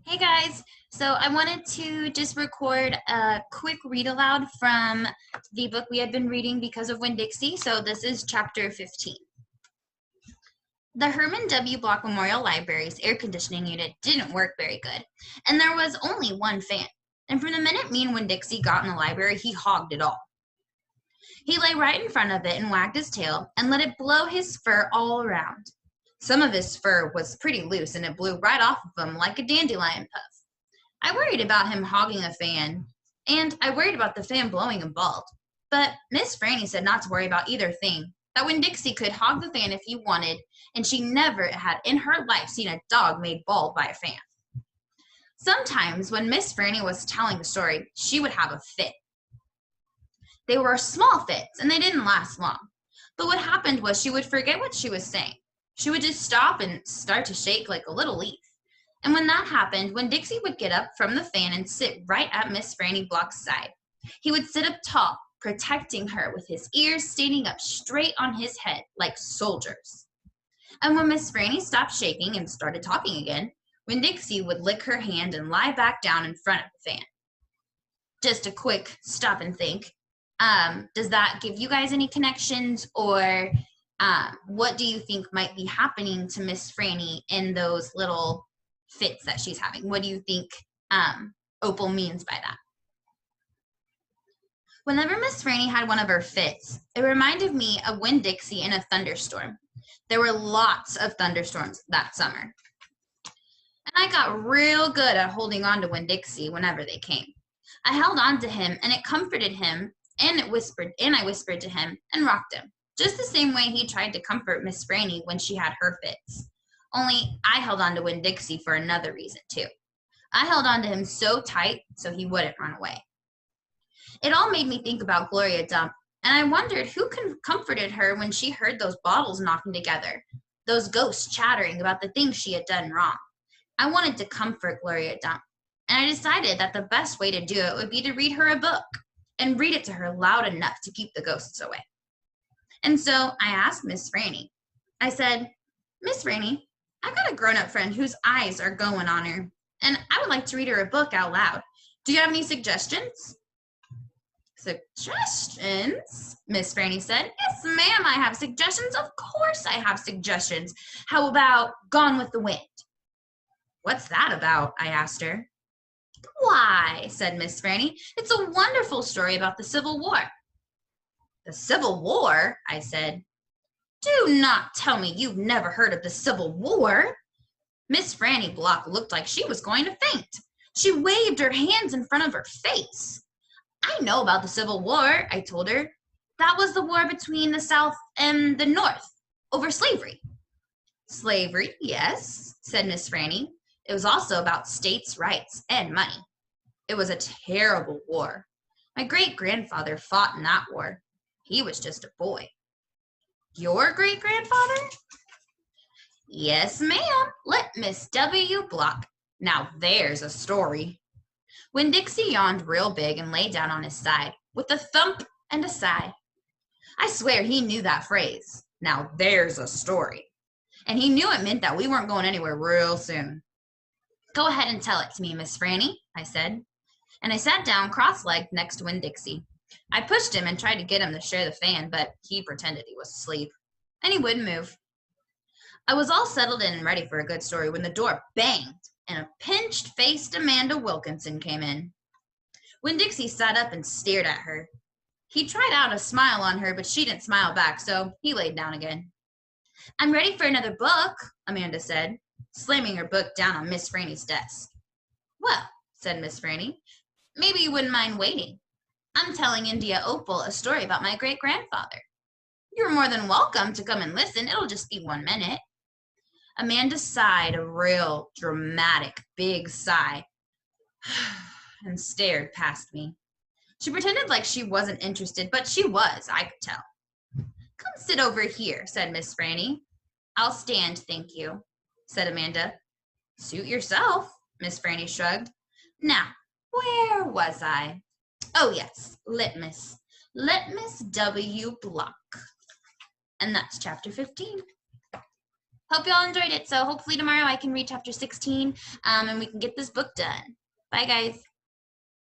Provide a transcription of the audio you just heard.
Hey guys, so I wanted to just record a quick read aloud from the book we had been reading because of Winn-Dixie. So this is chapter 15. The Herman W. Block Memorial Library's air conditioning unit didn't work very good, and there was only one fan. And from the minute me and Winn-Dixie got in the library, he hogged it all. He lay right in front of it and wagged his tail and let it blow his fur all around. Some of his fur was pretty loose, and it blew right off of him like a dandelion puff. I worried about him hogging a fan, and I worried about the fan blowing him bald. But Miss Franny said not to worry about either thing, that Winn-Dixie could hog the fan if he wanted, and she never had in her life seen a dog made bald by a fan. Sometimes when Miss Franny was telling the story, she would have a fit. They were small fits, and they didn't last long. But what happened was she would forget what she was saying. She would just stop and start to shake like a little leaf. And when that happened, Winn-Dixie would get up from the fan and sit right at Miss Franny Block's side. He would sit up tall, protecting her with his ears standing up straight on his head like soldiers. And when Miss Franny stopped shaking and started talking again, Winn-Dixie would lick her hand and lie back down in front of the fan. Just a quick stop and think. Does that give you guys any connections, or what do you think might be happening to Miss Franny in those little fits that she's having? What do you think Opal means by that? Whenever Miss Franny had one of her fits, it reminded me of Winn-Dixie in a thunderstorm. There were lots of thunderstorms that summer. And I got real good at holding on to Winn-Dixie whenever they came. I held on to him, and it comforted him, and I whispered to him and rocked him, just the same way he tried to comfort Miss Franny when she had her fits. Only I held on to Winn-Dixie for another reason, too. I held on to him so tight so he wouldn't run away. It all made me think about Gloria Dump, and I wondered who comforted her when she heard those bottles knocking together, those ghosts chattering about the things she had done wrong. I wanted to comfort Gloria Dump, and I decided that the best way to do it would be to read her a book and read it to her loud enough to keep the ghosts away. And so I asked Miss Franny. I said, "Miss Franny, I got a grown-up friend whose eyes are going on her, and I would like to read her a book out loud. Do you have any suggestions?" "Suggestions?" Miss Franny said. "Yes, ma'am, I have suggestions. Of course I have suggestions. How about Gone with the Wind?" "What's that about?" I asked her. "Why," said Miss Franny, "it's a wonderful story about the Civil War." "The Civil War?" I said. "Do not tell me you've never heard of the Civil War." Miss Franny Block looked like she was going to faint. She waved her hands in front of her face. "I know about the Civil War," I told her. "That was the war between the South and the North over slavery." "Slavery, yes," said Miss Franny. "It was also about states' rights and money. It was a terrible war. My great-grandfather fought in that war. He was just a boy." "Your great-grandfather?" "Yes, ma'am. Let Miss W. Block. Now there's a story." Winn-Dixie yawned real big and lay down on his side, with a thump and a sigh. I swear he knew that phrase, "Now there's a story." And he knew it meant that we weren't going anywhere real soon. "Go ahead and tell it to me, Miss Franny," I said. And I sat down cross-legged next to Winn-Dixie. I pushed him and tried to get him to share the fan, but he pretended he was asleep, and he wouldn't move. I was all settled in and ready for a good story when the door banged, and a pinched-faced Amanda Wilkinson came in. Winn-Dixie sat up and stared at her. He tried out a smile on her, but she didn't smile back, so he laid down again. "I'm ready for another book," Amanda said, slamming her book down on Miss Franny's desk. "Well," said Miss Franny, "maybe you wouldn't mind waiting. I'm telling India Opal a story about my great-grandfather. You're more than welcome to come and listen. It'll just be 1 minute." Amanda sighed a real dramatic big sigh and stared past me. She pretended like she wasn't interested, but she was, I could tell. "Come sit over here," said Miss Franny. "I'll stand, thank you," said Amanda. "Suit yourself," Miss Franny shrugged. "Now, where was I? Oh, yes, Litmus W. Block." And that's chapter 15. Hope y'all enjoyed it. So hopefully tomorrow I can read chapter 16 and we can get this book done. Bye, guys.